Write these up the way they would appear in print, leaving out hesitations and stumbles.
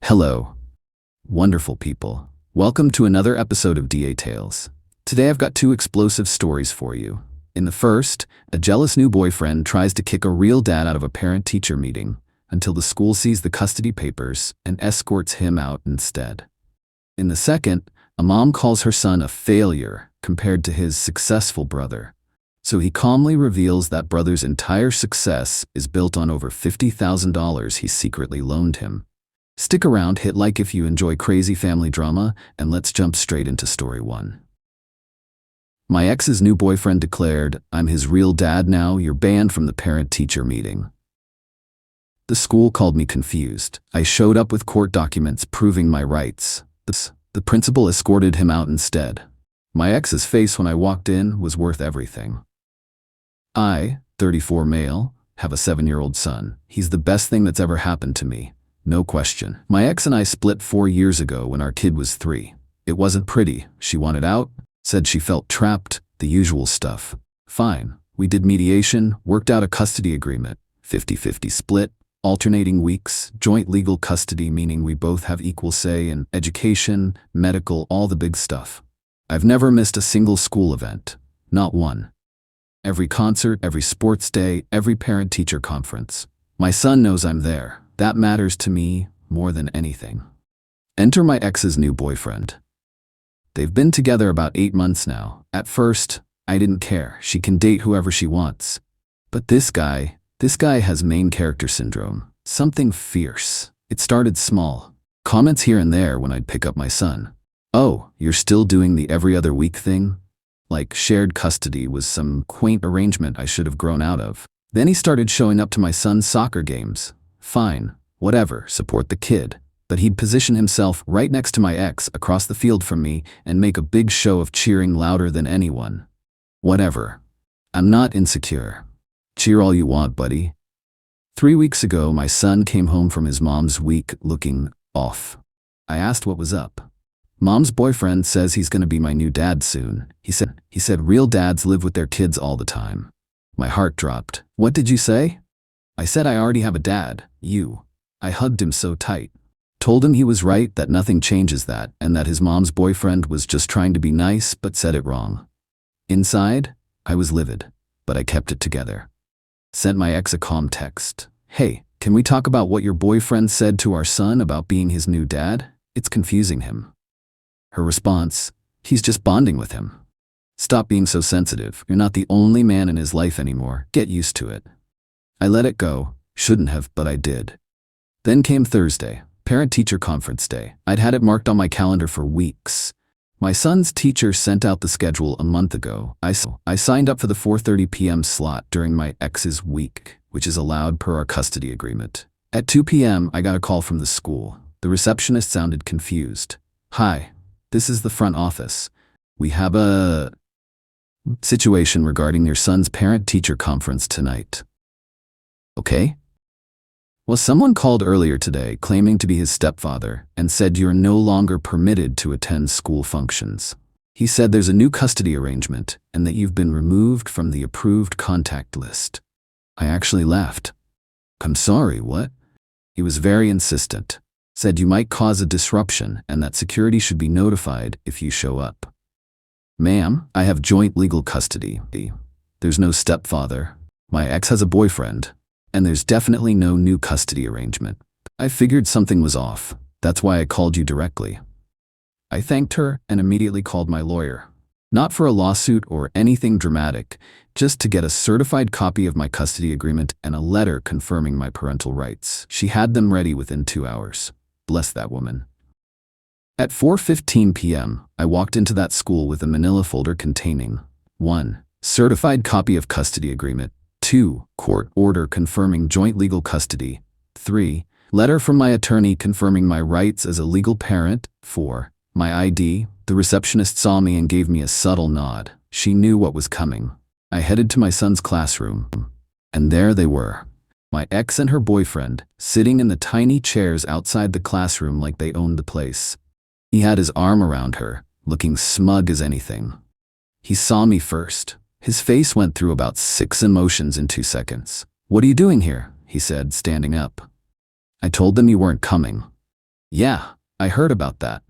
Hello, wonderful people. Welcome to another episode of Telltales. Today I've got two explosive stories for you. In the first, a jealous new boyfriend tries to kick a real dad out of a parent-teacher meeting until the school sees the custody papers and escorts him out instead. In the second, a mom calls her son a failure compared to his successful brother. So he calmly reveals that brother's entire success is built on over $50,000 he secretly loaned him. Stick around, hit like if you enjoy crazy family drama, and let's jump straight into story one. My ex's new boyfriend declared, "I'm his real dad now, you're banned from the parent-teacher meeting." The school called me confused. I showed up with court documents proving my rights. The principal escorted him out instead. My ex's face when I walked in was worth everything. I, 34 male, have a 7-year-old son. He's the best thing that's ever happened to me. No question. My ex and I split 4 years ago when our kid was 3. It wasn't pretty. She wanted out, said she felt trapped, the usual stuff. Fine. We did mediation, worked out a custody agreement, 50-50 split, alternating weeks, joint legal custody meaning we both have equal say in education, medical, all the big stuff. I've never missed a single school event. Not one. Every concert, every sports day, every parent-teacher conference. My son knows I'm there. That matters to me more than anything. Enter my ex's new boyfriend. They've been together about 8 months now. At first, I didn't care. She can date whoever she wants. But this guy has main character syndrome. Something fierce. It started small. Comments here and there when I'd pick up my son. "Oh, you're still doing the every other week thing?" Like shared custody was some quaint arrangement I should have grown out of. Then he started showing up to my son's soccer games. Fine, whatever, support the kid. But he'd position himself right next to my ex across the field from me and make a big show of cheering louder than anyone. Whatever. I'm not insecure. Cheer all you want, buddy. 3 weeks ago, my son came home from his mom's week looking off. I asked what was up. Mom's boyfriend says he's gonna be my new dad soon. He said real dads live with their kids all the time. My heart dropped. "What did you say?" I said I already have a dad, you. I hugged him so tight. Told him he was right, that nothing changes that, and that his mom's boyfriend was just trying to be nice but said it wrong. Inside, I was livid, but I kept it together. Sent my ex a calm text. "Hey, can we talk about what your boyfriend said to our son about being his new dad? It's confusing him." Her response, "He's just bonding with him. Stop being so sensitive. You're not the only man in his life anymore. Get used to it." I let it go. Shouldn't have, but I did. Then came Thursday, parent-teacher conference day. I'd had it marked on my calendar for weeks. My son's teacher sent out the schedule a month ago. I signed up for the 4:30 p.m. slot during my ex's week, which is allowed per our custody agreement. At 2 p.m., I got a call from the school. The receptionist sounded confused. "Hi, this is the front office. We have a situation regarding your son's parent-teacher conference tonight." "Okay." "Well, someone called earlier today claiming to be his stepfather and said you're no longer permitted to attend school functions. He said there's a new custody arrangement and that you've been removed from the approved contact list." I actually laughed. "I'm sorry, what?" He was very insistent. Said you might cause a disruption and that security should be notified if you show up. "Ma'am, I have joint legal custody. There's no stepfather. My ex has a boyfriend. And there's definitely no new custody arrangement. I figured something was off. That's why I called you directly." I thanked her and immediately called my lawyer. Not for a lawsuit or anything dramatic, just to get a certified copy of my custody agreement and a letter confirming my parental rights. She had them ready within 2 hours. Bless that woman. At 4:15 p.m., I walked into that school with a manila folder containing 1. Certified copy of custody agreement. 2. Court order confirming joint legal custody. 3. Letter from my attorney confirming my rights as a legal parent. 4. My ID. The receptionist saw me and gave me a subtle nod. She knew what was coming. I headed to my son's classroom. And there they were. My ex and her boyfriend, sitting in the tiny chairs outside the classroom like they owned the place. He had his arm around her, looking smug as anything. He saw me first. His face went through about 6 emotions in 2 seconds. "What are you doing here?" he said, standing up. I told them you weren't coming. Yeah, I heard about that.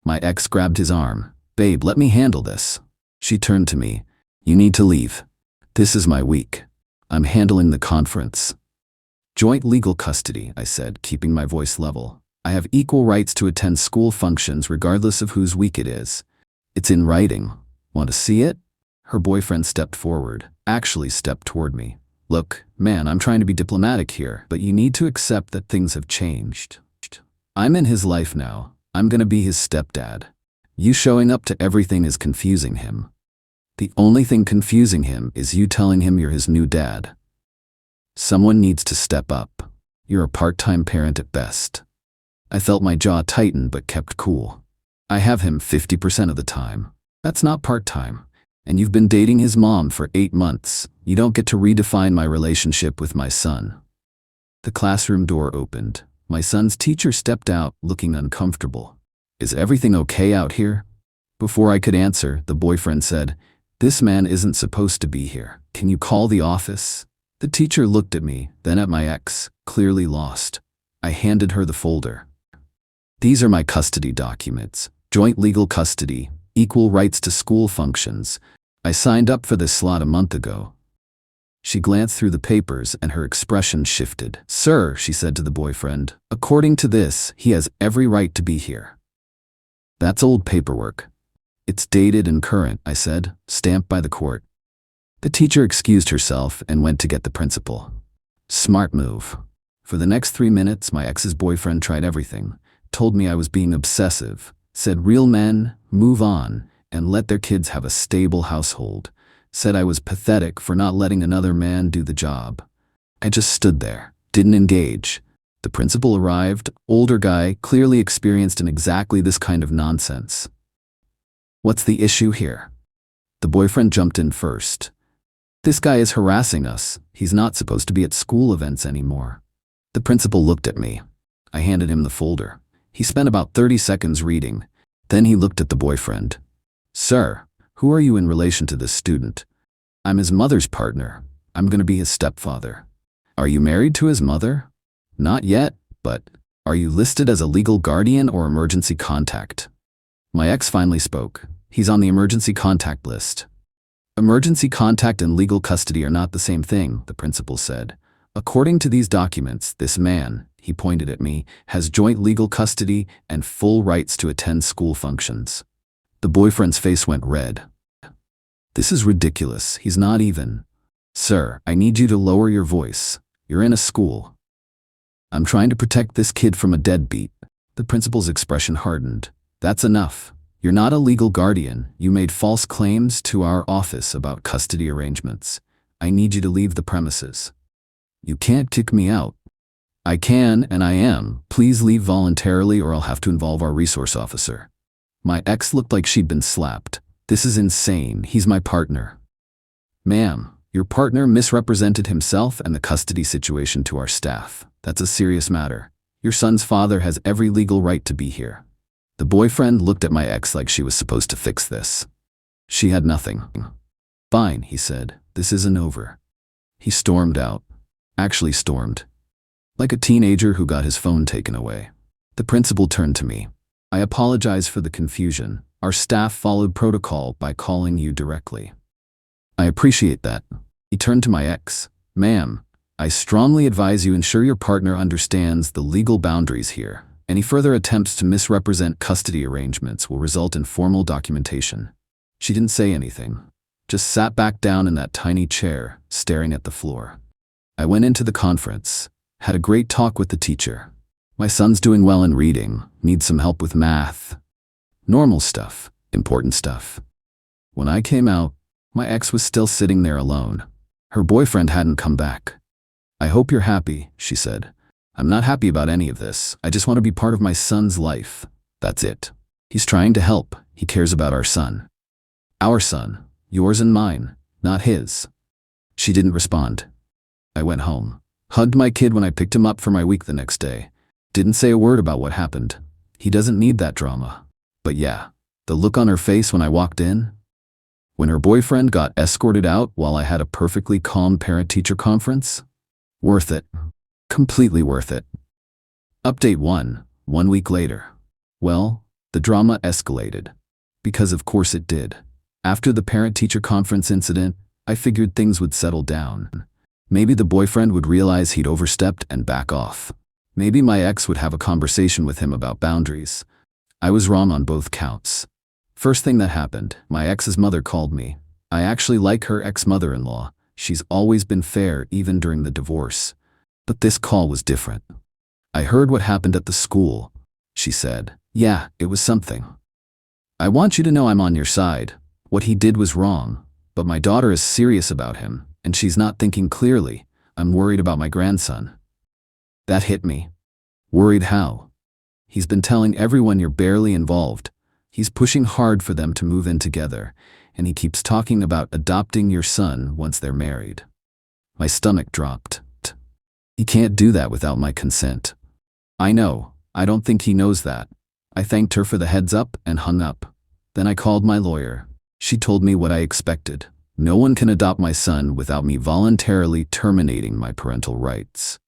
My ex grabbed his arm. Babe, let me handle this. She turned to me. You need to leave. This is my week. I'm handling the conference. Joint legal custody, I said, keeping my voice level. I have equal rights to attend school functions regardless of whose week it is. It's in writing. Want to see it? Her boyfriend stepped forward, actually stepped toward me. Look, man, I'm trying to be diplomatic here, but you need to accept that things have changed. I'm in his life now. I'm gonna be his stepdad. You showing up to everything is confusing him. The only thing confusing him is you telling him you're his new dad. Someone needs to step up. You're a part-time parent at best. I felt my jaw tighten but kept cool. I have him 50% of the time. That's not part-time. And you've been dating his mom for 8 months. You don't get to redefine my relationship with my son. The classroom door opened. My son's teacher stepped out, looking uncomfortable. Is everything okay out here? Before I could answer, the boyfriend said, This man isn't supposed to be here. Can you call the office? The teacher looked at me, then at my ex, clearly lost. I handed her the folder. These are my custody documents. Joint legal custody, equal rights to school functions. I signed up for this slot a month ago. She glanced through the papers and her expression shifted. Sir, she said to the boyfriend, according to this, he has every right to be here. That's old paperwork. It's dated and current, I said, stamped by the court. The teacher excused herself and went to get the principal. Smart move. For the next 3 minutes, my ex's boyfriend tried everything, told me I was being obsessive, said real men move on and let their kids have a stable household, said I was pathetic for not letting another man do the job. I just stood there, didn't engage. The principal arrived, older guy, clearly experienced in exactly this kind of nonsense. What's the issue here? The boyfriend jumped in first. This guy is harassing us. He's not supposed to be at school events anymore. The principal looked at me. I handed him the folder. He spent about 30 seconds reading. Then he looked at the boyfriend. Sir, who are you in relation to this student? I'm his mother's partner. I'm going to be his stepfather. Are you married to his mother? Not yet, but are you listed as a legal guardian or emergency contact? My ex finally spoke. He's on the emergency contact list. Emergency contact and legal custody are not the same thing, the principal said. According to these documents, this man, he pointed at me, has joint legal custody and full rights to attend school functions. The boyfriend's face went red. This is ridiculous. He's not even. Sir, I need you to lower your voice. You're in a school. I'm trying to protect this kid from a deadbeat. The principal's expression hardened. That's enough. You're not a legal guardian. You made false claims to our office about custody arrangements. I need you to leave the premises. You can't kick me out. I can, and I am. Please leave voluntarily or I'll have to involve our resource officer. My ex looked like she'd been slapped. This is insane. He's my partner. Ma'am, your partner misrepresented himself and the custody situation to our staff. That's a serious matter. Your son's father has every legal right to be here. The boyfriend looked at my ex like she was supposed to fix this. She had nothing. Fine, he said. This isn't over. He stormed out. Actually stormed. Like a teenager who got his phone taken away. The principal turned to me. I apologize for the confusion. Our staff followed protocol by calling you directly. I appreciate that. He turned to my ex. Ma'am, I strongly advise you ensure your partner understands the legal boundaries here. Any further attempts to misrepresent custody arrangements will result in formal documentation. She didn't say anything, just sat back down in that tiny chair, staring at the floor. I went into the conference, had a great talk with the teacher. My son's doing well in reading, needs some help with math. Normal stuff, important stuff. When I came out, my ex was still sitting there alone. Her boyfriend hadn't come back. I hope you're happy, she said. I'm not happy about any of this. I just want to be part of my son's life. That's it. He's trying to help. He cares about our son. Our son. Yours and mine. Not his. She didn't respond. I went home. Hugged my kid when I picked him up for my week the next day. Didn't say a word about what happened. He doesn't need that drama. But yeah, the look on her face when I walked in. When her boyfriend got escorted out while I had a perfectly calm parent-teacher conference. Worth it. Completely worth it. Update 1. 1 week later. Well, the drama escalated. Because of course it did. After the parent-teacher conference incident, I figured things would settle down. Maybe the boyfriend would realize he'd overstepped and back off. Maybe my ex would have a conversation with him about boundaries. I was wrong on both counts. First thing that happened, my ex's mother called me. I actually like her ex-mother-in-law. She's always been fair even during the divorce. But this call was different. I heard what happened at the school, she said. Yeah, it was something. I want you to know I'm on your side. What he did was wrong, but my daughter is serious about him, and she's not thinking clearly. I'm worried about my grandson. That hit me. Worried how? He's been telling everyone you're barely involved. He's pushing hard for them to move in together, and he keeps talking about adopting your son once they're married. My stomach dropped. He can't do that without my consent. I know. I don't think he knows that. I thanked her for the heads up and hung up. Then I called my lawyer. She told me what I expected. No one can adopt my son without me voluntarily terminating my parental rights.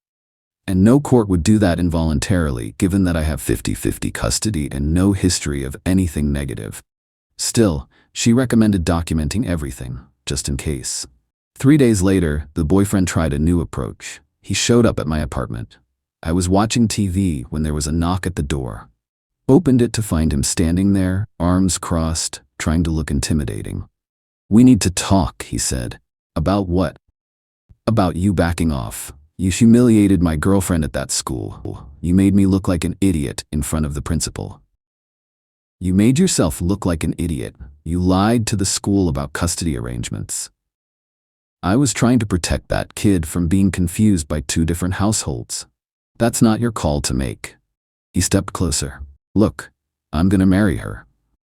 And no court would do that involuntarily, given that I have 50-50 custody and no history of anything negative. Still, she recommended documenting everything, just in case. 3 days later, the boyfriend tried a new approach. He showed up at my apartment. I was watching TV when there was a knock at the door. Opened it to find him standing there, arms crossed, trying to look intimidating. We need to talk, he said. About what? About you backing off. You humiliated my girlfriend at that school. You made me look like an idiot in front of the principal. You made yourself look like an idiot. You lied to the school about custody arrangements. I was trying to protect that kid from being confused by 2 different households. That's not your call to make. He stepped closer. Look, I'm gonna marry her.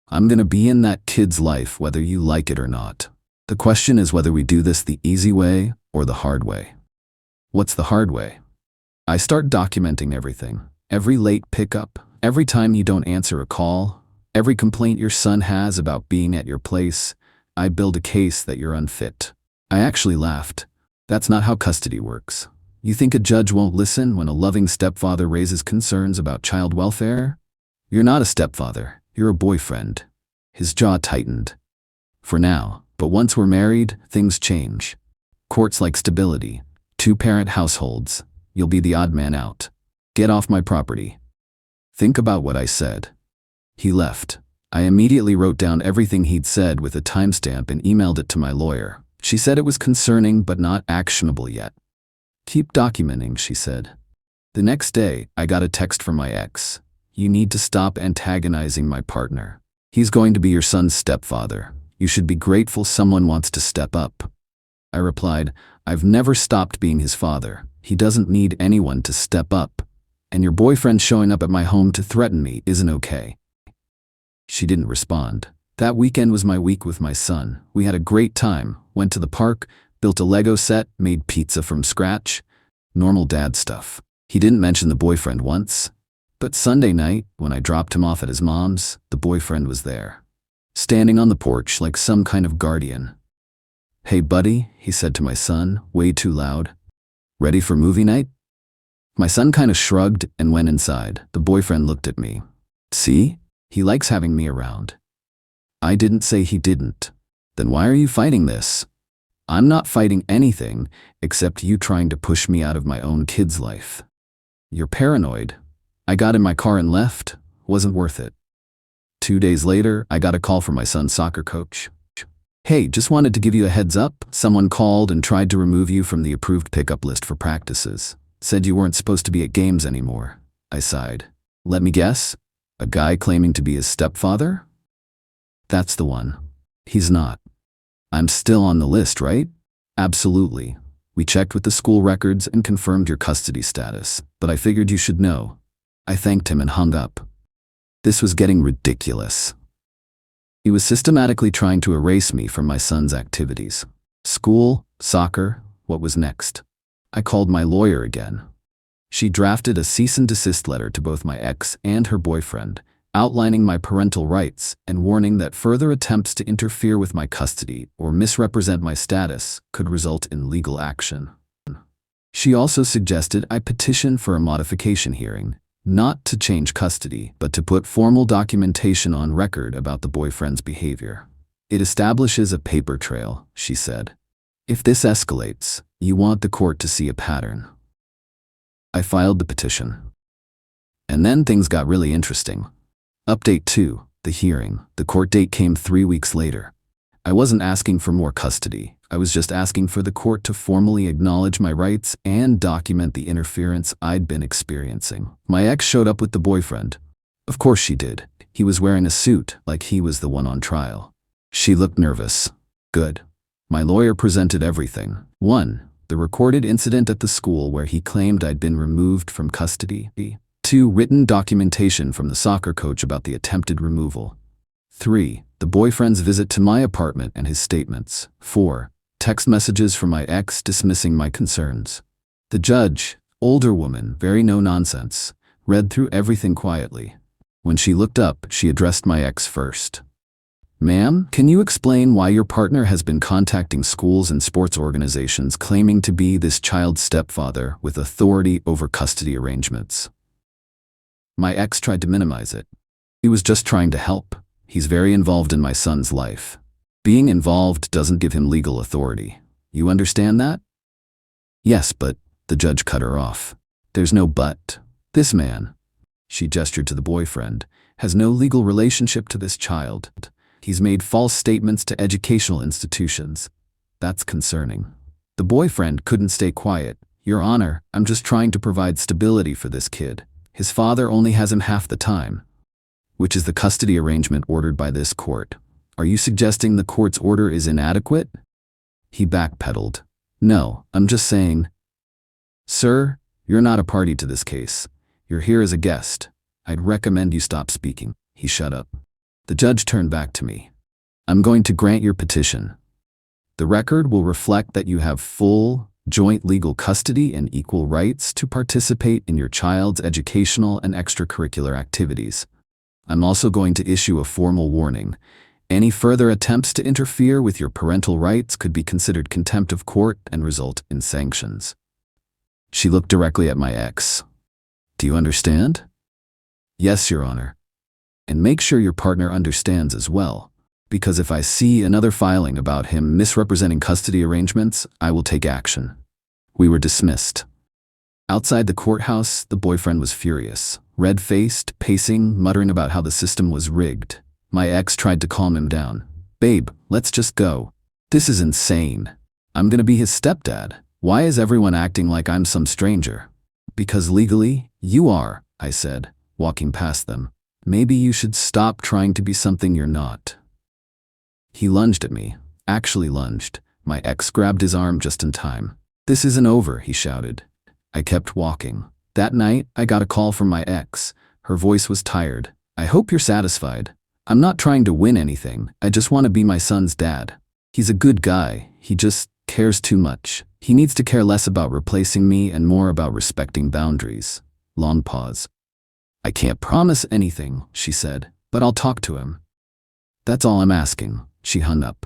I'm gonna be in that kid's life whether you like it or not. The question is whether we do this the easy way or the hard way. What's the hard way? I start documenting everything. Every late pickup, every time you don't answer a call, every complaint your son has about being at your place. I build a case that you're unfit. I actually laughed. That's not how custody works. You think a judge won't listen when a loving stepfather raises concerns about child welfare? You're not a stepfather, you're a boyfriend. His jaw tightened. For now, but once we're married, things change. Courts like stability, 2-parent households. You'll be the odd man out. Get off my property. Think about what I said. He left. I immediately wrote down everything he'd said with a timestamp and emailed it to my lawyer. She said it was concerning but not actionable yet. Keep documenting, she said. The next day, I got a text from my ex. You need to stop antagonizing my partner. He's going to be your son's stepfather. You should be grateful someone wants to step up. I replied, I've never stopped being his father. He doesn't need anyone to step up. And your boyfriend showing up at my home to threaten me isn't okay. She didn't respond. That weekend was my week with my son. We had a great time, went to the park, built a Lego set, made pizza from scratch. Normal dad stuff. He didn't mention the boyfriend once. But Sunday night, when I dropped him off at his mom's, the boyfriend was there. Standing on the porch like some kind of guardian. Hey buddy, he said to my son, way too loud. Ready for movie night? My son kind of shrugged and went inside. The boyfriend looked at me. See? He likes having me around. I didn't say he didn't. Then why are you fighting this? I'm not fighting anything except you trying to push me out of my own kid's life. You're paranoid. I got in my car and left. Wasn't worth it. 2 days later, I got a call from my son's soccer coach. Hey, just wanted to give you a heads up. Someone called and tried to remove you from the approved pickup list for practices. Said you weren't supposed to be at games anymore. I sighed. Let me guess? A guy claiming to be his stepfather? That's the one. He's not. I'm still on the list, right? Absolutely. We checked with the school records and confirmed your custody status, but I figured you should know. I thanked him and hung up. This was getting ridiculous. He was systematically trying to erase me from my son's activities. School, soccer, what was next? I called my lawyer again. She drafted a cease and desist letter to both my ex and her boyfriend, outlining my parental rights and warning that further attempts to interfere with my custody or misrepresent my status could result in legal action. She also suggested I petition for a modification hearing, not to change custody, but to put formal documentation on record about the boyfriend's behavior. It establishes a paper trail, she said. If this escalates, you want the court to see a pattern. I filed the petition. And then things got really interesting. Update 2, the hearing. The court date came 3 weeks later. I wasn't asking for more custody. I was just asking for the court to formally acknowledge my rights and document the interference I'd been experiencing. My ex showed up with the boyfriend. Of course she did. He was wearing a suit, like he was the one on trial. She looked nervous. Good. My lawyer presented everything. 1. The recorded incident at the school where he claimed I'd been removed from custody. 2. Written documentation from the soccer coach about the attempted removal. 3. The boyfriend's visit to my apartment and his statements. 4. Text messages from my ex dismissing my concerns. The judge, older woman, very no-nonsense, read through everything quietly. When she looked up, she addressed my ex first. Ma'am, can you explain why your partner has been contacting schools and sports organizations claiming to be this child's stepfather with authority over custody arrangements? My ex tried to minimize it. He was just trying to help. He's very involved in my son's life. Being involved doesn't give him legal authority. You understand that? Yes, but the judge cut her off. There's no but. This man, she gestured to the boyfriend, has no legal relationship to this child. He's made false statements to educational institutions. That's concerning. The boyfriend couldn't stay quiet. Your Honor, I'm just trying to provide stability for this kid. His father only has him half the time, which is the custody arrangement ordered by this court. Are you suggesting the court's order is inadequate? He backpedaled. No, I'm just saying. Sir, you're not a party to this case. You're here as a guest. I'd recommend you stop speaking. He shut up. The judge turned back to me. I'm going to grant your petition. The record will reflect that you have full, joint legal custody and equal rights to participate in your child's educational and extracurricular activities. I'm also going to issue a formal warning. Any further attempts to interfere with your parental rights could be considered contempt of court and result in sanctions. She looked directly at my ex. Do you understand? Yes, Your Honor. And make sure your partner understands as well, because if I see another filing about him misrepresenting custody arrangements, I will take action. We were dismissed. Outside the courthouse, the boyfriend was furious, red-faced, pacing, muttering about how the system was rigged. My ex tried to calm him down. Babe, let's just go. This is insane. I'm gonna be his stepdad. Why is everyone acting like I'm some stranger? Because legally, you are, I said, walking past them. Maybe you should stop trying to be something you're not. He lunged at me, actually lunged. My ex grabbed his arm just in time. This isn't over, he shouted. I kept walking. That night, I got a call from my ex. Her voice was tired. I hope you're satisfied. I'm not trying to win anything. I just want to be my son's dad. He's a good guy. He just cares too much. He needs to care less about replacing me and more about respecting boundaries. Long pause. I can't promise anything, she said, but I'll talk to him. That's all I'm asking. She hung up.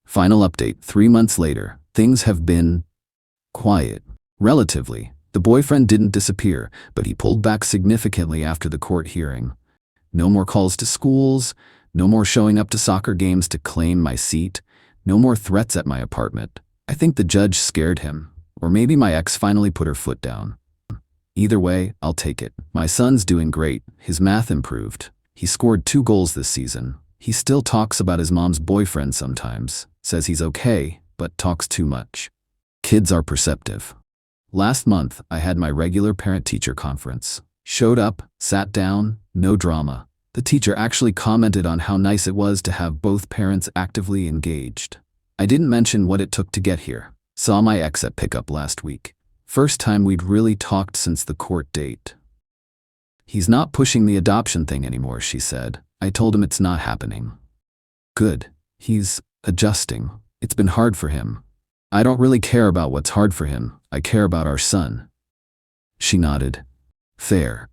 Final update. 3 months later, things have been quiet. Relatively. The boyfriend didn't disappear, but he pulled back significantly after the court hearing. No more calls to schools, no more showing up to soccer games to claim my seat, no more threats at my apartment. I think the judge scared him, or maybe my ex finally put her foot down. Either way, I'll take it. My son's doing great. His math improved. He scored 2 goals this season. He still talks about his mom's boyfriend sometimes, says he's okay, but talks too much. Kids are perceptive. Last month, I had my regular parent-teacher conference. Showed up, sat down, no drama. The teacher actually commented on how nice it was to have both parents actively engaged. I didn't mention what it took to get here. Saw my ex at pickup last week. First time we'd really talked since the court date. He's not pushing the adoption thing anymore, she said. I told him it's not happening. Good. He's adjusting. It's been hard for him. I don't really care about what's hard for him. I care about our son. She nodded. Fair.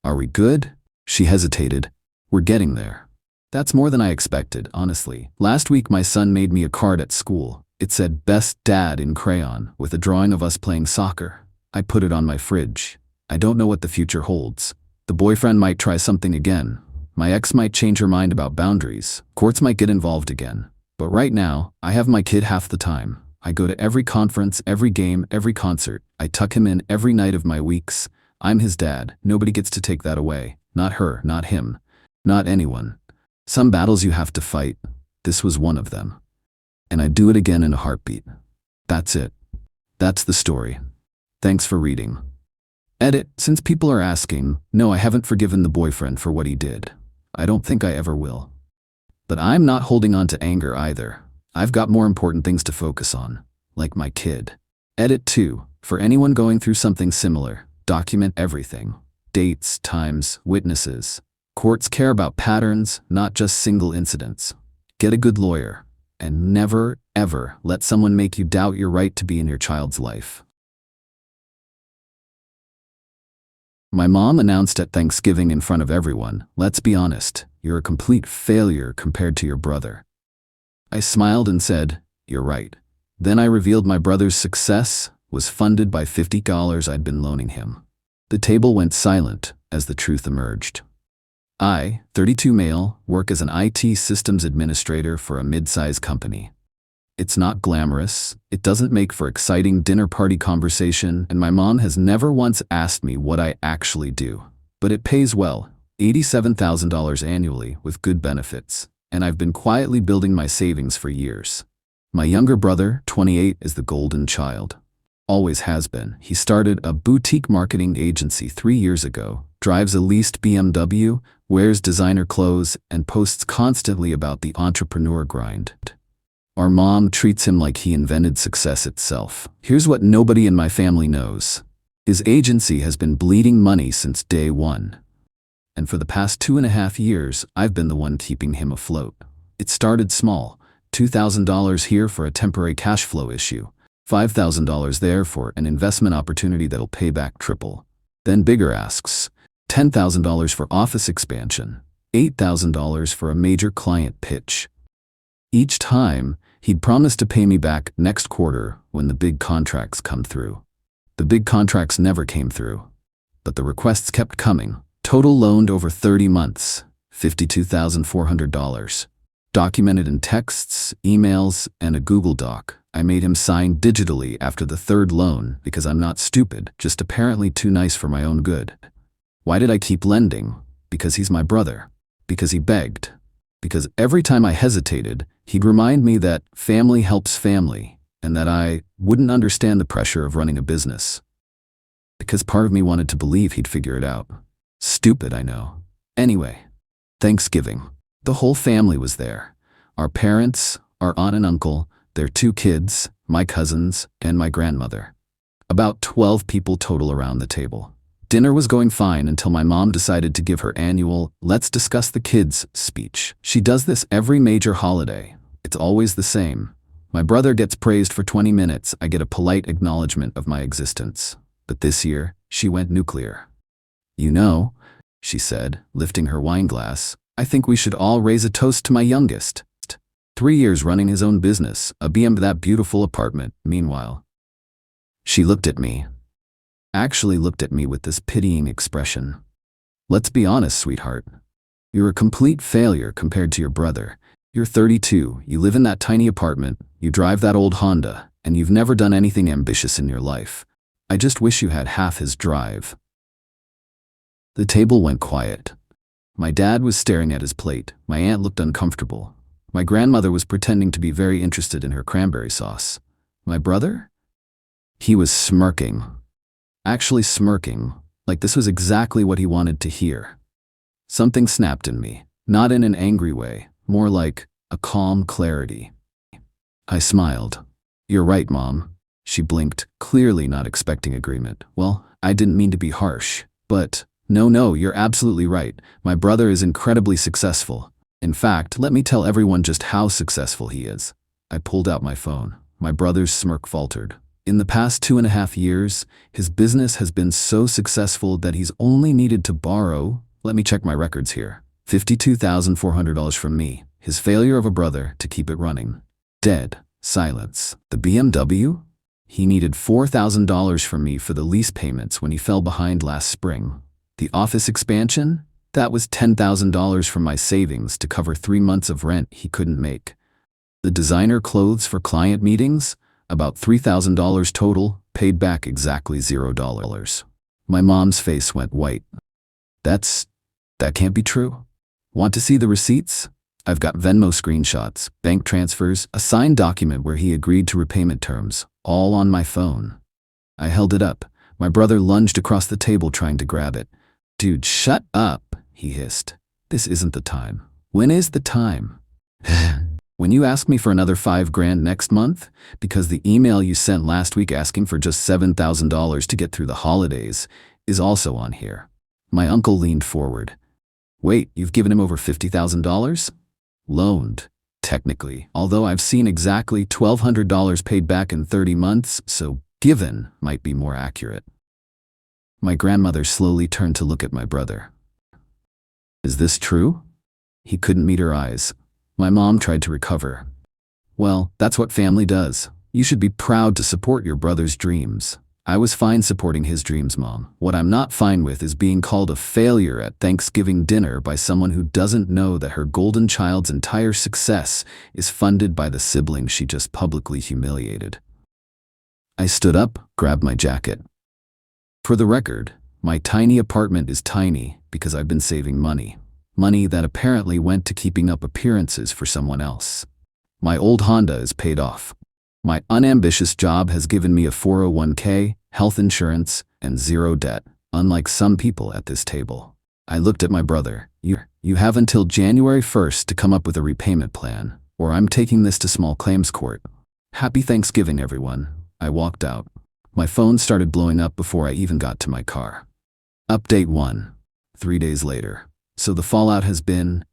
Are we good? She hesitated. We're getting there. That's more than I expected, honestly. Last week my son made me a card at school. It said, Best Dad in crayon, with a drawing of us playing soccer. I put it on my fridge. I don't know what the future holds. The boyfriend might try something again. My ex might change her mind about boundaries. Courts might get involved again. But right now, I have my kid half the time. I go to every conference, every game, every concert. I tuck him in every night of my weeks. I'm his dad. Nobody gets to take that away. Not her, not him, not anyone. Some battles you have to fight. This was one of them. And I'd do it again in a heartbeat. That's it. That's the story. Thanks for reading. Edit, since people are asking, no, I haven't forgiven the boyfriend for what he did. I don't think I ever will. But I'm not holding on to anger either. I've got more important things to focus on, like my kid. Edit 2, for anyone going through something similar, document everything. Dates, times, witnesses. Courts care about patterns, not just single incidents. Get a good lawyer. And never, ever let someone make you doubt your right to be in your child's life. My mom announced at Thanksgiving in front of everyone, let's be honest, you're a complete failure compared to your brother. I smiled and said, you're right. Then I revealed my brother's success was funded by $50 I'd been loaning him. The table went silent as the truth emerged. I, 32 male, work as an IT systems administrator for a mid-size company. It's not glamorous, it doesn't make for exciting dinner party conversation, and my mom has never once asked me what I actually do. But it pays well, $87,000 annually with good benefits, and I've been quietly building my savings for years. My younger brother, 28, is the golden child. Always has been. He started a boutique marketing agency 3 years ago, drives a leased BMW, wears designer clothes, and posts constantly about the entrepreneur grind. Our mom treats him like he invented success itself. Here's what nobody in my family knows. His agency has been bleeding money since day one. And for the past 2.5 years, I've been the one keeping him afloat. It started small, $2,000 here for a temporary cash flow issue, $5,000 there for an investment opportunity that'll pay back triple. Then bigger asks, $10,000 for office expansion, $8,000 for a major client pitch. Each time, he'd promised to pay me back next quarter when the big contracts come through. The big contracts never came through, but the requests kept coming. Total loaned over 30 months, $52,400. Documented in texts, emails, and a Google Doc. I made him sign digitally after the third loan because I'm not stupid, just apparently too nice for my own good. Why did I keep lending? Because he's my brother. Because he begged. Because every time I hesitated, he'd remind me that family helps family, and that I wouldn't understand the pressure of running a business. Because part of me wanted to believe he'd figure it out. Stupid, I know. Anyway, Thanksgiving. The whole family was there. Our parents, our aunt and uncle, their 2 kids, my cousins, and my grandmother. About 12 people total around the table. Dinner was going fine until my mom decided to give her annual, let's discuss the kids speech. She does this every major holiday. It's always the same. My brother gets praised for 20 minutes. I get a polite acknowledgement of my existence. But this year, she went nuclear. You know, she said, lifting her wine glass, I think we should all raise a toast to my youngest. 3 years running his own business, a BM that beautiful apartment, meanwhile. She looked at me. Actually looked at me with this pitying expression. Let's be honest, sweetheart. You're a complete failure compared to your brother. You're 32, you live in that tiny apartment, you drive that old Honda, and you've never done anything ambitious in your life. I just wish you had half his drive. The table went quiet. My dad was staring at his plate. My aunt looked uncomfortable. My grandmother was pretending to be very interested in her cranberry sauce. My brother? He was smirking. Actually smirking, like this was exactly what he wanted to hear. Something snapped in me, not in an angry way, more like a calm clarity. I smiled. You're right, Mom. She blinked, clearly not expecting agreement. Well, I didn't mean to be harsh, but no, you're absolutely right. My brother is incredibly successful. In fact, let me tell everyone just how successful he is. I pulled out my phone. My brother's smirk faltered. In the past 2.5 years, his business has been so successful that he's only needed to borrow, let me check my records here, $52,400 from me, his failure of a brother, to keep it running. Dead. Silence. The BMW? He needed $4,000 from me for the lease payments when he fell behind last spring. The office expansion? That was $10,000 from my savings to cover 3 months of rent he couldn't make. The designer clothes for client meetings? About $3,000 total, paid back exactly $0. My mom's face went white. That can't be true. Want to see the receipts? I've got Venmo screenshots, bank transfers, a signed document where he agreed to repayment terms, all on my phone. I held it up. My brother lunged across the table trying to grab it. Dude, shut up, he hissed. This isn't the time. When is the time? When you ask me for another $5,000 next month? Because the email you sent last week asking for just $7,000 to get through the holidays is also on here. My uncle leaned forward. Wait, you've given him over $50,000? Loaned, technically, although I've seen exactly $1,200 paid back in 30 months, so given might be more accurate. My grandmother slowly turned to look at my brother. Is this true? He couldn't meet her eyes. My mom tried to recover. Well, that's what family does. You should be proud to support your brother's dreams. I was fine supporting his dreams, Mom. What I'm not fine with is being called a failure at Thanksgiving dinner by someone who doesn't know that her golden child's entire success is funded by the sibling she just publicly humiliated. I stood up, grabbed my jacket. For the record, my tiny apartment is tiny because I've been saving money. Money that apparently went to keeping up appearances for someone else. My old Honda is paid off. My unambitious job has given me a 401k, health insurance, and zero debt, unlike some people at this table. I looked at my brother. You have until January 1st to come up with a repayment plan, or I'm taking this to small claims court. Happy Thanksgiving, everyone. I walked out. My phone started blowing up before I even got to my car. Update 1. 3 days later. So the fallout has been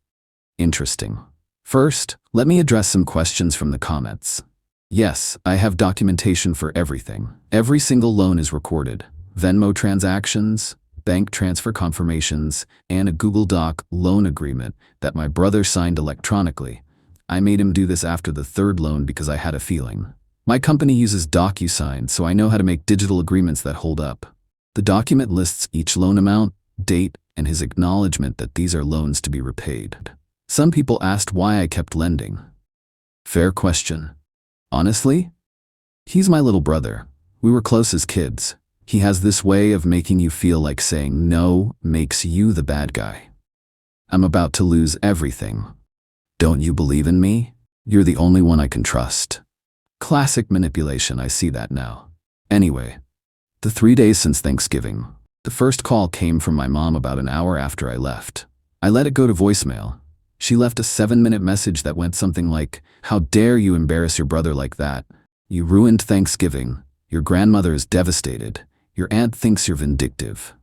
interesting. First, let me address some questions from the comments. Yes, I have documentation for everything. Every single loan is recorded. Venmo transactions, bank transfer confirmations, and a Google Doc loan agreement that my brother signed electronically. I made him do this after the 3rd loan because I had a feeling. My company uses DocuSign, so I know how to make digital agreements that hold up. The document lists each loan amount, date, and his acknowledgement that these are loans to be repaid. Some people asked why I kept lending. Fair question. Honestly, he's my little brother. We were close as kids. He has this way of making you feel like saying no makes you the bad guy. I'm about to lose everything. Don't you believe in me? You're the only one I can trust. Classic manipulation, I see that now. Anyway, the 3 days since Thanksgiving. The first call came from my mom about an hour after I left. I let it go to voicemail. She left a 7-minute message that went something like, "How dare you embarrass your brother like that? You ruined Thanksgiving. Your grandmother is devastated. Your aunt thinks you're vindictive.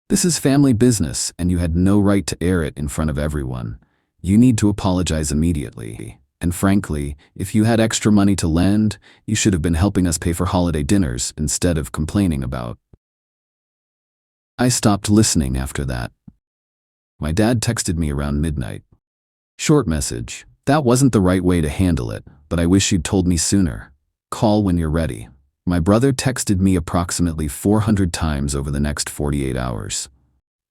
This is family business and you had no right to air it in front of everyone. You need to apologize immediately. And frankly, if you had extra money to lend, you should have been helping us pay for holiday dinners instead of complaining about." I stopped listening after that. My dad texted me around midnight. Short message. That wasn't the right way to handle it, but I wish you'd told me sooner. Call when you're ready. My brother texted me approximately 400 times over the next 48 hours.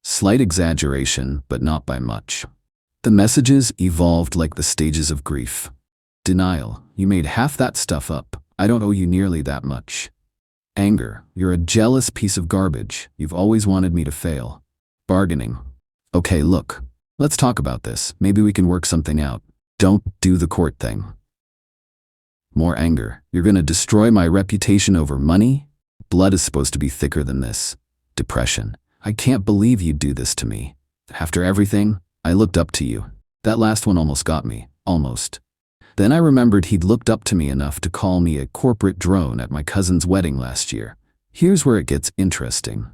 Slight exaggeration, but not by much. The messages evolved like the stages of grief. Denial. You made half that stuff up. I don't owe you nearly that much. Anger. You're a jealous piece of garbage. You've always wanted me to fail. Bargaining. Okay, look. Let's talk about this. Maybe we can work something out. Don't do the court thing. More anger. You're gonna destroy my reputation over money? Blood is supposed to be thicker than this. Depression. I can't believe you'd do this to me. After everything, I looked up to you. That last one almost got me. Almost. Then I remembered he'd looked up to me enough to call me a corporate drone at my cousin's wedding last year. Here's where it gets interesting.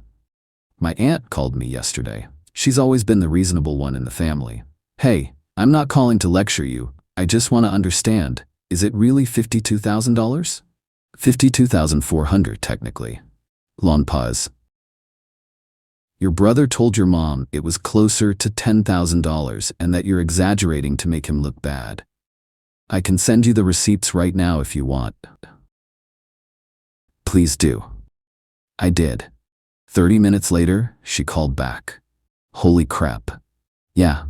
My aunt called me yesterday. She's always been the reasonable one in the family. Hey, I'm not calling to lecture you. I just want to understand. Is it really $52,000? $52,400 technically. Long pause. Your brother told your mom it was closer to $10,000 and that you're exaggerating to make him look bad. I can send you the receipts right now if you want. Please do. I did. 30 minutes later, she called back. Holy crap. Yeah.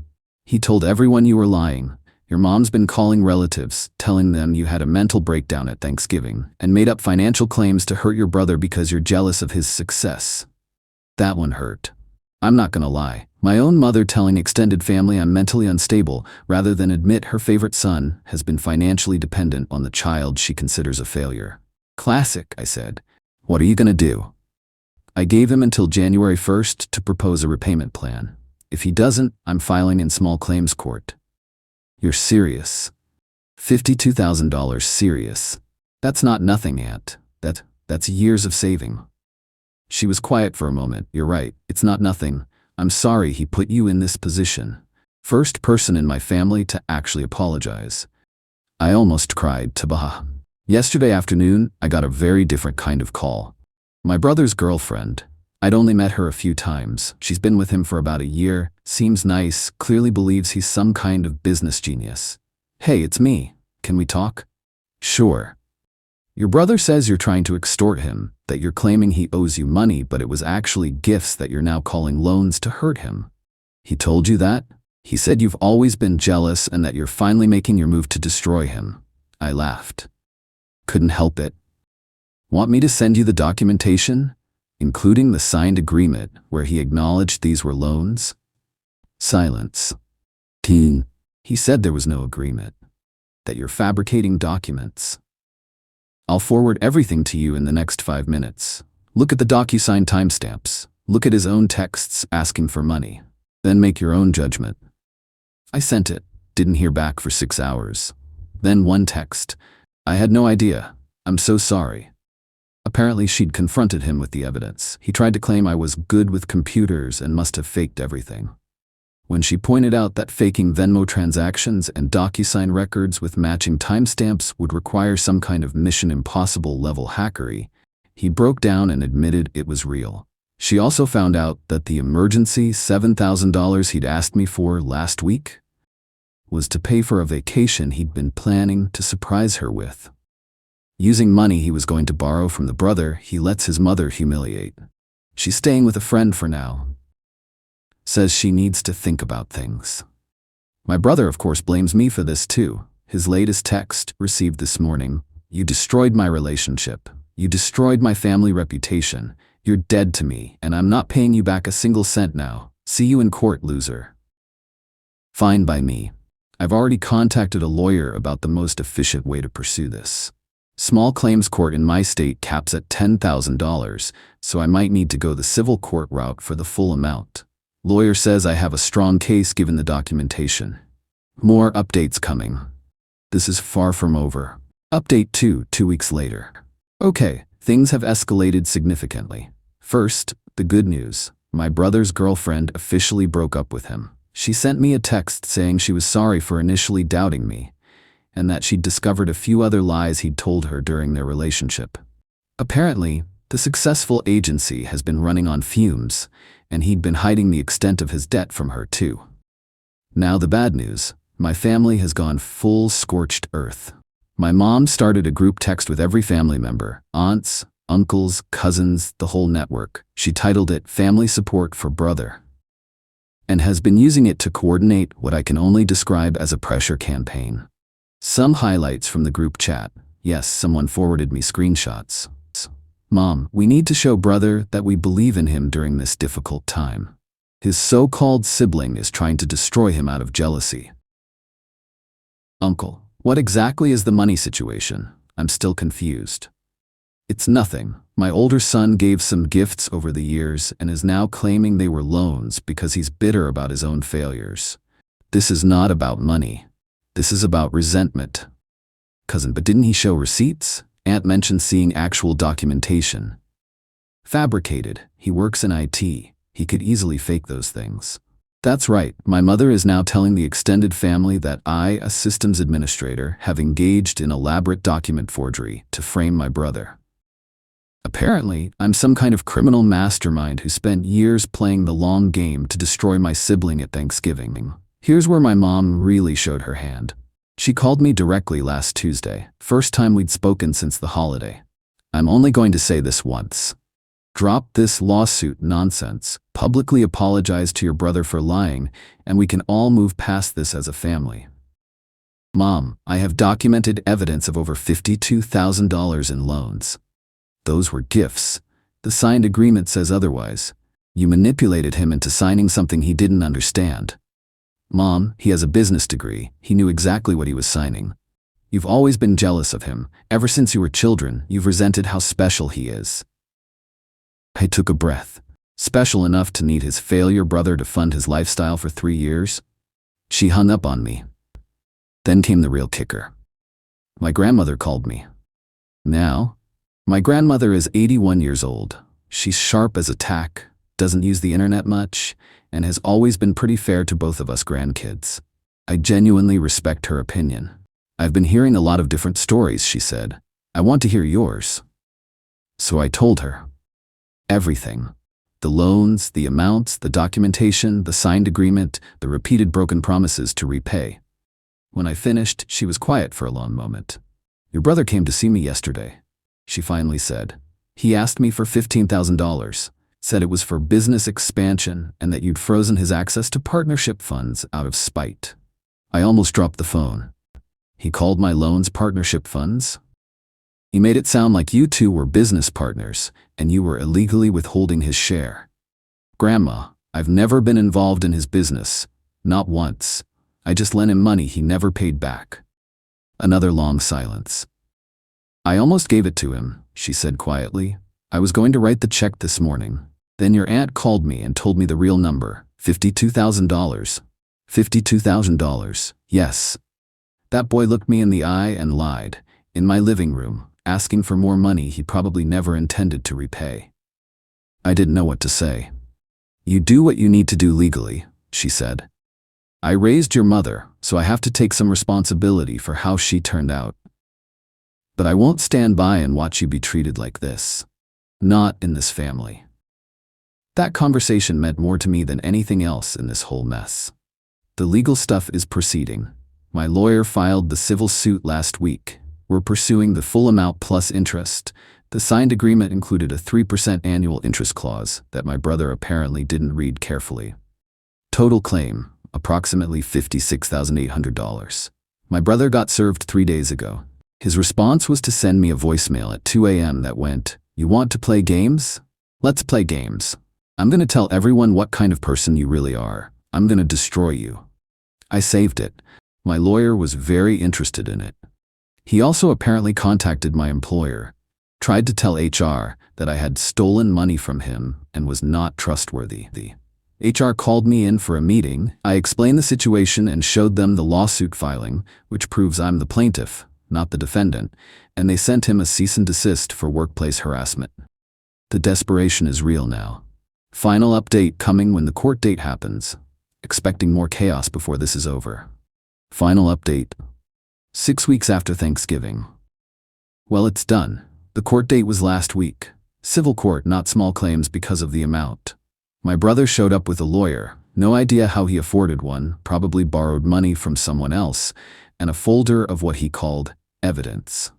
He told everyone you were lying. Your mom's been calling relatives, telling them you had a mental breakdown at Thanksgiving, and made up financial claims to hurt your brother because you're jealous of his success. That one hurt. I'm not gonna lie. My own mother telling extended family I'm mentally unstable rather than admit her favorite son has been financially dependent on the child she considers a failure. Classic, I said. What are you gonna do? I gave him until January 1st to propose a repayment plan. If he doesn't, I'm filing in small claims court. You're serious. $52,000 serious. That's not nothing, Aunt. That's years of saving. She was quiet for a moment. You're right, it's not nothing. I'm sorry he put you in this position. First person in my family to actually apologize. I almost cried, Tabaha. Yesterday afternoon, I got a very different kind of call. My brother's girlfriend. I'd only met her a few times. She's been with him for about a year, seems nice, clearly believes he's some kind of business genius. Hey, it's me. Can we talk? Sure. Your brother says you're trying to extort him, that you're claiming he owes you money, but it was actually gifts that you're now calling loans to hurt him. He told you that? He said you've always been jealous and that you're finally making your move to destroy him. I laughed. Couldn't help it. Want me to send you the documentation? Including the signed agreement where he acknowledged these were loans? Silence. Teen. He said there was no agreement. That you're fabricating documents. I'll forward everything to you in the next 5 minutes. Look at the DocuSign timestamps. Look at his own texts asking for money. Then make your own judgment. I sent it. Didn't hear back for 6 hours. Then one text. I had no idea. I'm so sorry. Apparently she'd confronted him with the evidence. He tried to claim I was good with computers and must have faked everything. When she pointed out that faking Venmo transactions and DocuSign records with matching timestamps would require some kind of Mission Impossible level hackery, he broke down and admitted it was real. She also found out that the emergency $7,000 he'd asked me for last week was to pay for a vacation he'd been planning to surprise her with. Using money he was going to borrow from the brother he lets his mother humiliate. She's staying with a friend for now. Says she needs to think about things. My brother, of course, blames me for this too. His latest text, received this morning. You destroyed my relationship. You destroyed my family reputation. You're dead to me, and I'm not paying you back a single cent now. See you in court, loser. Fine by me. I've already contacted a lawyer about the most efficient way to pursue this. Small claims court in my state caps at $10,000, so I might need to go the civil court route for the full amount. Lawyer says I have a strong case given the documentation. More updates coming. This is far from over. Update 2 weeks later. Okay, things have escalated significantly. First, the good news. My brother's girlfriend officially broke up with him. She sent me a text saying she was sorry for initially doubting me, and that she'd discovered a few other lies he'd told her during their relationship. Apparently, the successful agency has been running on fumes, and he'd been hiding the extent of his debt from her too. Now the bad news. My family has gone full scorched earth. My mom started a group text with every family member, aunts, uncles, cousins, the whole network. She titled it Family Support for Brother, and has been using it to coordinate what I can only describe as a pressure campaign. Some highlights from the group chat. Yes, someone forwarded me screenshots. Mom, we need to show brother that we believe in him during this difficult time. His so-called sibling is trying to destroy him out of jealousy. Uncle, what exactly is the money situation? I'm still confused. It's nothing. My older son gave some gifts over the years and is now claiming they were loans because he's bitter about his own failures. This is not about money. This is about resentment. Cousin, but didn't he show receipts? Aunt mentioned seeing actual documentation. Fabricated. He works in IT. He could easily fake those things. That's right. My mother is now telling the extended family that I, a systems administrator, have engaged in elaborate document forgery to frame my brother. Apparently, I'm some kind of criminal mastermind who spent years playing the long game to destroy my sibling at Thanksgiving. Here's where my mom really showed her hand. She called me directly last Tuesday, first time we'd spoken since the holiday. I'm only going to say this once. Drop this lawsuit nonsense, publicly apologize to your brother for lying, and we can all move past this as a family. Mom, I have documented evidence of over $52,000 in loans. Those were gifts. The signed agreement says otherwise. You manipulated him into signing something he didn't understand. Mom, he has a business degree. He knew exactly what he was signing. You've always been jealous of him. Ever since you were children, you've resented how special he is. I took a breath. Special enough to need his failure brother to fund his lifestyle for 3 years? She hung up on me. Then came the real kicker. My grandmother called me. Now, my grandmother is 81 years old. She's sharp as a tack, doesn't use the internet much, and has always been pretty fair to both of us grandkids. I genuinely respect her opinion. I've been hearing a lot of different stories, she said. I want to hear yours. So I told her. Everything. The loans, the amounts, the documentation, the signed agreement, the repeated broken promises to repay. When I finished, she was quiet for a long moment. Your brother came to see me yesterday, she finally said. He asked me for $15,000, said it was for business expansion and that you'd frozen his access to partnership funds out of spite. I almost dropped the phone. He called my loans partnership funds? He made it sound like you two were business partners and you were illegally withholding his share. Grandma, I've never been involved in his business, not once. I just lent him money he never paid back. Another long silence. I almost gave it to him, she said quietly. I was going to write the check this morning. Then your aunt called me and told me the real number, $52,000. $52,000, yes. That boy looked me in the eye and lied, in my living room, asking for more money he probably never intended to repay. I didn't know what to say. You do what you need to do legally, she said. I raised your mother, so I have to take some responsibility for how she turned out. But I won't stand by and watch you be treated like this. Not in this family. That conversation meant more to me than anything else in this whole mess. The legal stuff is proceeding. My lawyer filed the civil suit last week. We're pursuing the full amount plus interest. The signed agreement included a 3% annual interest clause that my brother apparently didn't read carefully. Total claim, approximately $56,800. My brother got served 3 days ago. His response was to send me a voicemail at 2 a.m. that went, "You want to play games? Let's play games. I'm going to tell everyone what kind of person you really are. I'm going to destroy you." I saved it. My lawyer was very interested in it. He also apparently contacted my employer, tried to tell HR that I had stolen money from him and was not trustworthy. The HR called me in for a meeting. I explained the situation and showed them the lawsuit filing, which proves I'm the plaintiff, not the defendant, and they sent him a cease and desist for workplace harassment. The desperation is real now. Final update coming when the court date happens. Expecting more chaos before this is over. Final update. 6 weeks after Thanksgiving. Well, it's done. The court date was last week. Civil court, not small claims because of the amount. My brother showed up with a lawyer, no idea how he afforded one, probably borrowed money from someone else, and a folder of what he called evidence.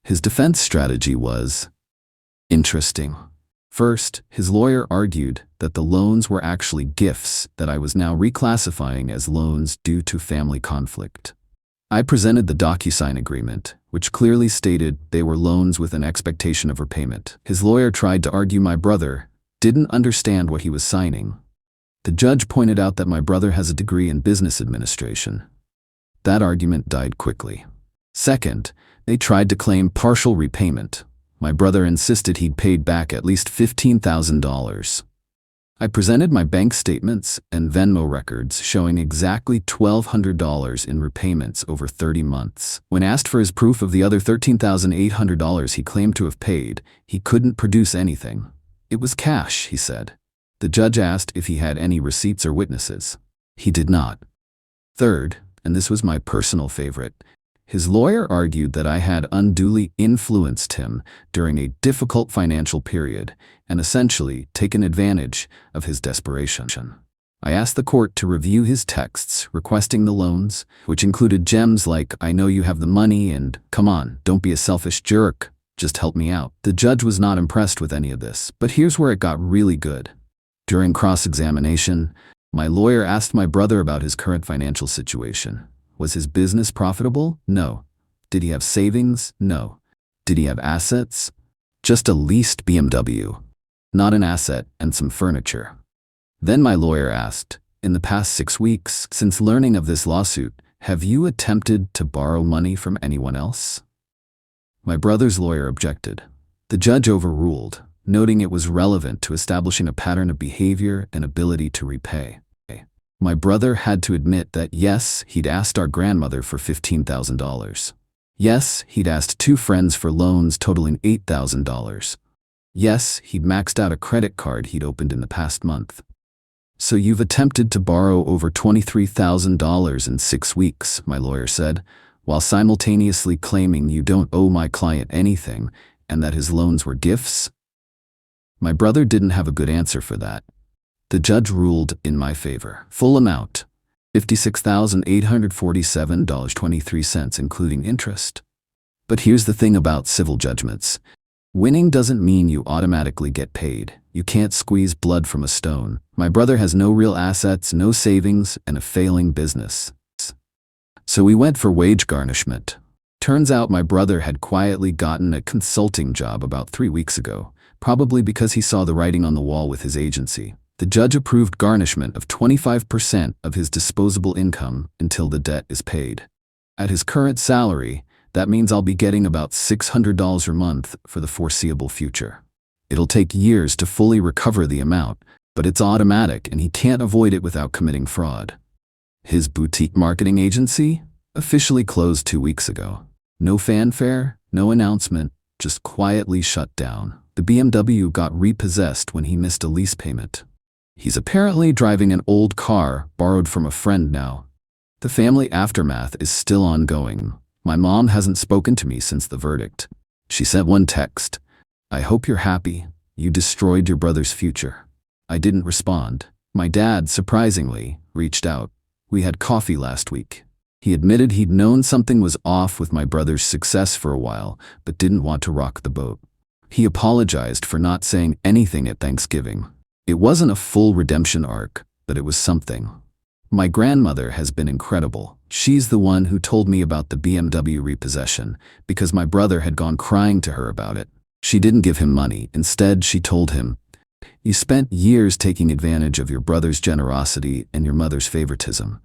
His defense strategy was interesting. First, his lawyer argued that the loans were actually gifts that I was now reclassifying as loans due to family conflict. I presented the DocuSign agreement, which clearly stated they were loans with an expectation of repayment. His lawyer tried to argue my brother didn't understand what he was signing. The judge pointed out that my brother has a degree in business administration. That argument died quickly. Second, they tried to claim partial repayment. My brother insisted he'd paid back at least $15,000. I presented my bank statements and Venmo records showing exactly $1,200 in repayments over 30 months. When asked for his proof of the other $13,800 he claimed to have paid, he couldn't produce anything. It was cash, he said. The judge asked if he had any receipts or witnesses. He did not. Third, and this was my personal favorite, his lawyer argued that I had unduly influenced him during a difficult financial period and essentially taken advantage of his desperation. I asked the court to review his texts requesting the loans, which included gems like, "I know you have the money," and "Come on, don't be a selfish jerk." Just help me out. The judge was not impressed with any of this, but here's where it got really good. During cross-examination, my lawyer asked my brother about his current financial situation. Was his business profitable? No. Did he have savings? No. Did he have assets? Just a leased BMW. Not an asset and some furniture. Then my lawyer asked, in the past 6 weeks, since learning of this lawsuit, have you attempted to borrow money from anyone else? My brother's lawyer objected. The judge overruled, noting it was relevant to establishing a pattern of behavior and ability to repay. My brother had to admit that yes, he'd asked our grandmother for $15,000. Yes, he'd asked 2 friends for loans totaling $8,000. Yes, he'd maxed out a credit card he'd opened in the past month. So you've attempted to borrow over $23,000 in 6 weeks, my lawyer said, while simultaneously claiming you don't owe my client anything and that his loans were gifts? My brother didn't have a good answer for that. The judge ruled in my favor. Full amount, $56,847.23, including interest. But here's the thing about civil judgments. Winning doesn't mean you automatically get paid. You can't squeeze blood from a stone. My brother has no real assets, no savings, and a failing business. So we went for wage garnishment. Turns out my brother had quietly gotten a consulting job about 3 weeks ago, probably because he saw the writing on the wall with his agency. The judge approved garnishment of 25% of his disposable income until the debt is paid. At his current salary, that means I'll be getting about $600 a month for the foreseeable future. It'll take years to fully recover the amount, but it's automatic and he can't avoid it without committing fraud. His boutique marketing agency officially closed 2 weeks ago. No fanfare, no announcement, just quietly shut down. The BMW got repossessed when he missed a lease payment. He's apparently driving an old car borrowed from a friend now. The family aftermath is still ongoing. My mom hasn't spoken to me since the verdict. She sent one text. I hope you're happy. You destroyed your brother's future. I didn't respond. My dad, surprisingly, reached out. We had coffee last week. He admitted he'd known something was off with my brother's success for a while, but didn't want to rock the boat. He apologized for not saying anything at Thanksgiving. It wasn't a full redemption arc, but it was something. My grandmother has been incredible. She's the one who told me about the BMW repossession, because my brother had gone crying to her about it. She didn't give him money. Instead, she told him, "You spent years taking advantage of your brother's generosity and your mother's favoritism.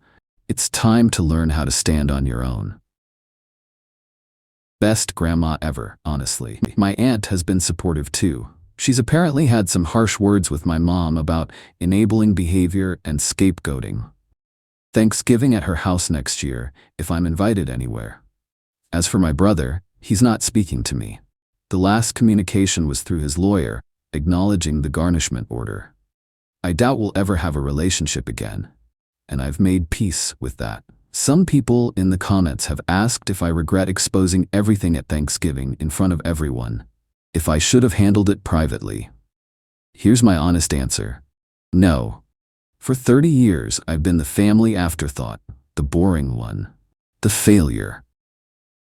It's time to learn how to stand on your own." Best grandma ever, honestly. My aunt has been supportive too. She's apparently had some harsh words with my mom about enabling behavior and scapegoating. Thanksgiving at her house next year, if I'm invited anywhere. As for my brother, he's not speaking to me. The last communication was through his lawyer, acknowledging the garnishment order. I doubt we'll ever have a relationship again, and I've made peace with that. Some people in the comments have asked if I regret exposing everything at Thanksgiving in front of everyone. If I should have handled it privately. Here's my honest answer. No. For 30 years, I've been the family afterthought, the boring one, the failure.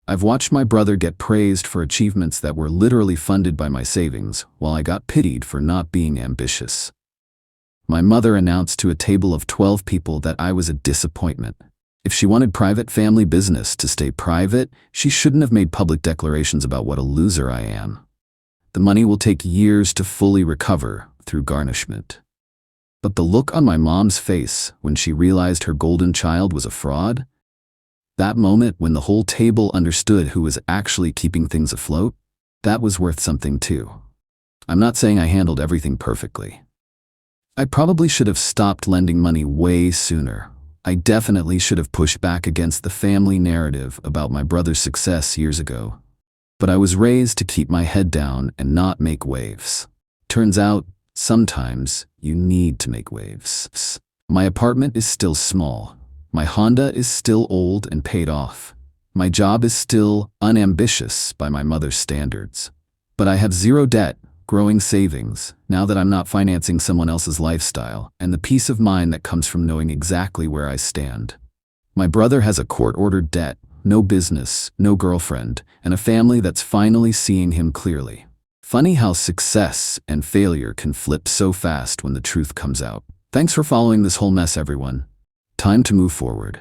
I've watched my brother get praised for achievements that were literally funded by my savings, while I got pitied for not being ambitious. My mother announced to a table of 12 people that I was a disappointment. If she wanted private family business to stay private, she shouldn't have made public declarations about what a loser I am. The money will take years to fully recover through garnishment. But the look on my mom's face when she realized her golden child was a fraud, that moment when the whole table understood who was actually keeping things afloat, that was worth something too. I'm not saying I handled everything perfectly. I probably should have stopped lending money way sooner. I definitely should have pushed back against the family narrative about my brother's success years ago. But I was raised to keep my head down and not make waves. Turns out, sometimes you need to make waves. My apartment is still small. My Honda is still old and paid off. My job is still unambitious by my mother's standards. But I have zero debt, growing savings, now that I'm not financing someone else's lifestyle, and the peace of mind that comes from knowing exactly where I stand. My brother has a court-ordered debt, no business, no girlfriend, and a family that's finally seeing him clearly. Funny how success and failure can flip so fast when the truth comes out. Thanks for following this whole mess, everyone. Time to move forward.